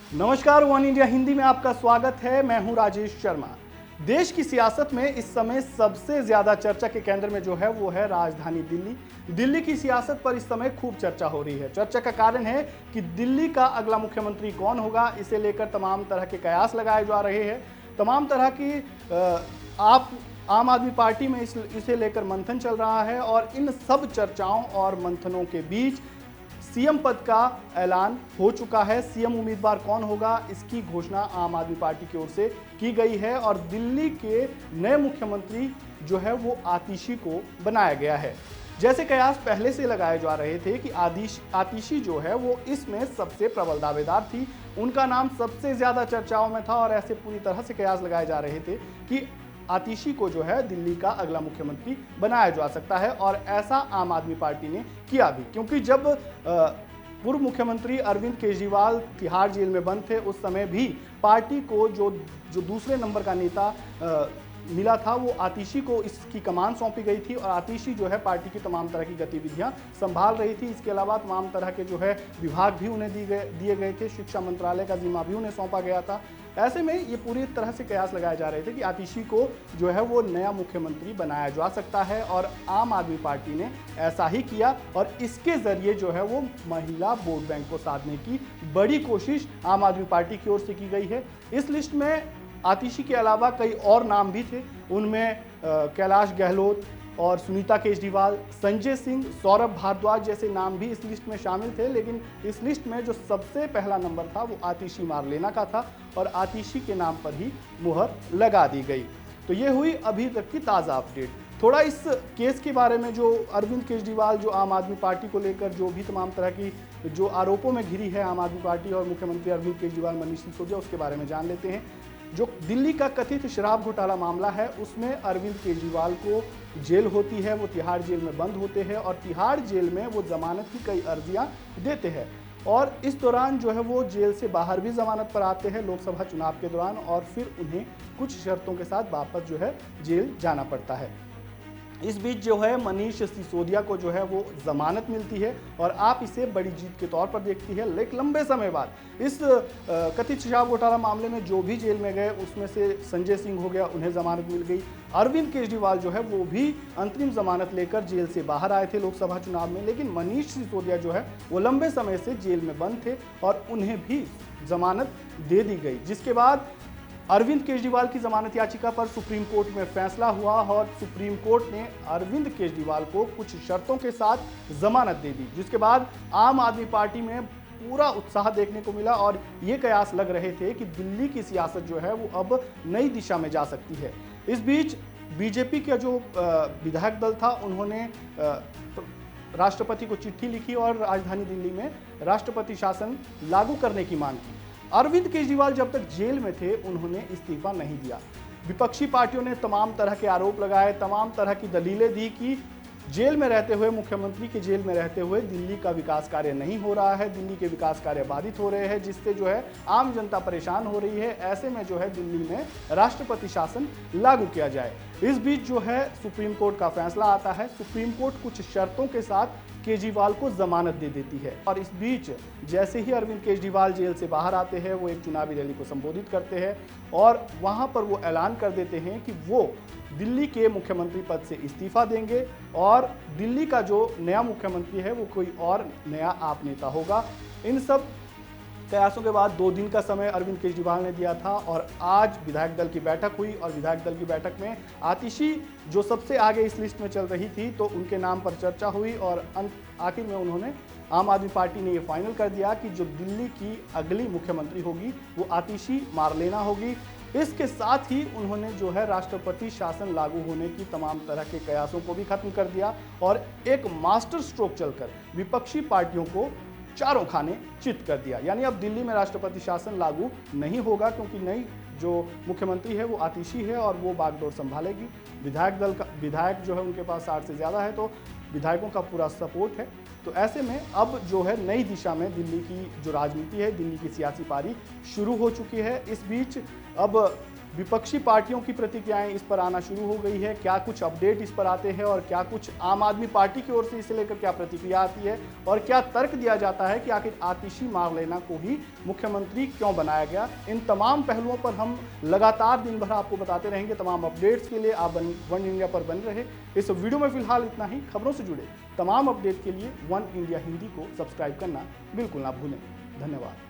नमस्कार, one India Hindi में आपका स्वागत है। मैं हूं राजेश शर्मा। देश की सियासत में इस समय सबसे ज्यादा चर्चा के केंद्र में जो है वो है राजधानी दिल्ली। दिल्ली की सियासत पर इस समय खूब चर्चा हो रही है। चर्चा का कारण है कि दिल्ली का अगला मुख्यमंत्री कौन होगा, इसे लेकर तमाम तरह के कयास लगाए जा रहे हैं। तमाम तरह की आम आदमी पार्टी में इसे लेकर मंथन चल रहा है और इन सब चर्चाओं और मंथनों के बीच सीएम पद का ऐलान हो चुका है। सीएम उम्मीदवार कौन होगा, इसकी घोषणा आम आदमी पार्टी की ओर से की गई है और दिल्ली के नए मुख्यमंत्री जो है वो आतिशी को बनाया गया है। जैसे कयास पहले से लगाए जा रहे थे कि आतिशी जो है वो इसमें सबसे प्रबल दावेदार थी, उनका नाम सबसे ज्यादा चर्चाओं में था और ऐसे पूरी तरह से कयास लगाए जा रहे थे कि आतिशी को जो है दिल्ली का अगला मुख्यमंत्री बनाया जा सकता है। और ऐसा आम आदमी पार्टी ने किया भी, क्योंकि जब पूर्व मुख्यमंत्री अरविंद केजरीवाल तिहाड़ जेल में बंद थे उस समय भी पार्टी को जो दूसरे नंबर का नेता मिला था वो आतिशी को इसकी कमान सौंपी गई थी और आतिशी जो है पार्टी की तमाम तरह की गतिविधियां संभाल रही थी। इसके अलावा तमाम तरह के जो है विभाग भी उन्हें दिए गए थे, शिक्षा मंत्रालय का जिम्मा भी उन्हें सौंपा गया था। ऐसे में ये पूरी तरह से कयास लगाए जा रहे थे कि आतिशी को जो है वो नया मुख्यमंत्री बनाया जा सकता है और आम आदमी पार्टी ने ऐसा ही किया और इसके जरिए जो है वो महिला वोट बैंक को साधने की बड़ी कोशिश आम आदमी पार्टी की ओर से की गई है। इस लिस्ट में आतिशी के अलावा कई और नाम भी थे, उनमें कैलाश गहलोत और सुनीता केजरीवाल, संजय सिंह, सौरभ भारद्वाज जैसे नाम भी इस लिस्ट में शामिल थे। लेकिन इस लिस्ट में जो सबसे पहला नंबर था वो आतिशी मारलेना का था और आतिशी के नाम पर ही मुहर लगा दी गई। तो ये हुई अभी तक की ताज़ा अपडेट। थोड़ा इस केस के बारे में, जो अरविंद केजरीवाल जो आम आदमी पार्टी को लेकर जो भी तमाम तरह की जो आरोपों में घिरी है आम आदमी पार्टी और मुख्यमंत्री अरविंद केजरीवाल, मनीष सिसोदिया, उसके बारे में जान लेते हैं। जो दिल्ली का कथित शराब घोटाला मामला है उसमें अरविंद केजरीवाल को जेल होती है, वो तिहाड़ जेल में बंद होते हैं और तिहाड़ जेल में वो जमानत की कई अर्जियां देते हैं और इस दौरान जो है वो जेल से बाहर भी जमानत पर आते हैं लोकसभा चुनाव के दौरान और फिर उन्हें कुछ शर्तों के साथ वापस जो है जेल जाना पड़ता है। इस बीच जो है मनीष सिसोदिया को जो है वो जमानत मिलती है और आप इसे बड़ी जीत के तौर पर देखती है। लेकिन लंबे समय बाद इस कथित शराब घोटाला मामले में जो भी जेल में गए उसमें से संजय सिंह हो गया, उन्हें जमानत मिल गई। अरविंद केजरीवाल जो है वो भी अंतरिम जमानत लेकर जेल से बाहर आए थे लोकसभा चुनाव में। लेकिन मनीष सिसोदिया जो है वो लंबे समय से जेल में बंद थे और उन्हें भी जमानत दे दी गई, जिसके बाद अरविंद केजरीवाल की जमानत याचिका पर सुप्रीम कोर्ट में फैसला हुआ और सुप्रीम कोर्ट ने अरविंद केजरीवाल को कुछ शर्तों के साथ जमानत दे दी, जिसके बाद आम आदमी पार्टी में पूरा उत्साह देखने को मिला और ये कयास लग रहे थे कि दिल्ली की सियासत जो है वो अब नई दिशा में जा सकती है। इस बीच बीजेपी का जो विधायक दल था उन्होंने राष्ट्रपति को चिट्ठी लिखी और राजधानी दिल्ली में राष्ट्रपति शासन लागू करने की मांग की। अरविंद केजरीवाल जब तक जेल में थे उन्होंने इस्तीफा नहीं दिया। विपक्षी पार्टियों ने तमाम तरह के आरोप लगाए, तमाम तरह की दलीलें दी कि जेल में रहते हुए, मुख्यमंत्री के जेल में रहते हुए दिल्ली का विकास कार्य नहीं हो रहा है, दिल्ली के विकास कार्य बाधित हो रहे हैं, जिससे जो है आम जनता परेशान हो रही है। ऐसे में जो है दिल्ली में राष्ट्रपति शासन लागू किया जाए। इस बीच जो है सुप्रीम कोर्ट का फैसला आता है। सुप्रीम कोर्ट कुछ शर्तों के साथ केजरीवाल को जमानत दे देती है और इस बीच जैसे ही अरविंद केजरीवाल जेल से बाहर आते हैं वो एक चुनावी रैली को संबोधित करते हैं और वहां पर वो ऐलान कर देते हैं कि वो दिल्ली के मुख्यमंत्री पद से इस्तीफा देंगे और दिल्ली का जो नया मुख्यमंत्री है वो कोई और नया आप नेता होगा। इन सब कयासों के बाद 2 दिन का समय अरविंद केजरीवाल ने दिया था और आज विधायक दल की बैठक हुई और विधायक दल की बैठक में आतिशी जो सबसे आगे इस लिस्ट में चल रही थी तो उनके नाम पर चर्चा हुई और आखिर में उन्होंने, आम आदमी पार्टी ने ये फाइनल कर दिया कि जो दिल्ली की अगली मुख्यमंत्री होगी वो आतिशी मारलेना होगी। इसके साथ ही उन्होंने जो है राष्ट्रपति शासन लागू होने की तमाम तरह के कयासों को भी खत्म कर दिया और एक मास्टर स्ट्रोक चलकर विपक्षी पार्टियों को चारों खाने चित कर दिया। यानी अब दिल्ली में राष्ट्रपति शासन लागू नहीं होगा क्योंकि नई जो मुख्यमंत्री है वो आतिशी है और वो बागडोर संभालेगी। विधायक जो है उनके पास 60 से ज़्यादा है तो विधायकों का पूरा सपोर्ट है। तो ऐसे में अब जो है नई दिशा में दिल्ली की जो राजनीति है, दिल्ली की सियासी पारी शुरू हो चुकी है। इस बीच अब विपक्षी पार्टियों की प्रतिक्रियाएं इस पर आना शुरू हो गई है। क्या कुछ अपडेट इस पर आते हैं और क्या कुछ आम आदमी पार्टी की ओर से इसे लेकर क्या प्रतिक्रिया आती है और क्या तर्क दिया जाता है कि आखिर आतिशी मार्लेना को ही मुख्यमंत्री क्यों बनाया गया। इन तमाम पहलुओं पर हम लगातार दिन भर आपको बताते रहेंगे। तमाम अपडेट्स के लिए आप वन इंडिया पर बने रहे। इस वीडियो में फिलहाल इतना ही। खबरों से जुड़े तमाम अपडेट के लिए वन इंडिया हिंदी को सब्सक्राइब करना बिल्कुल ना भूलें। धन्यवाद।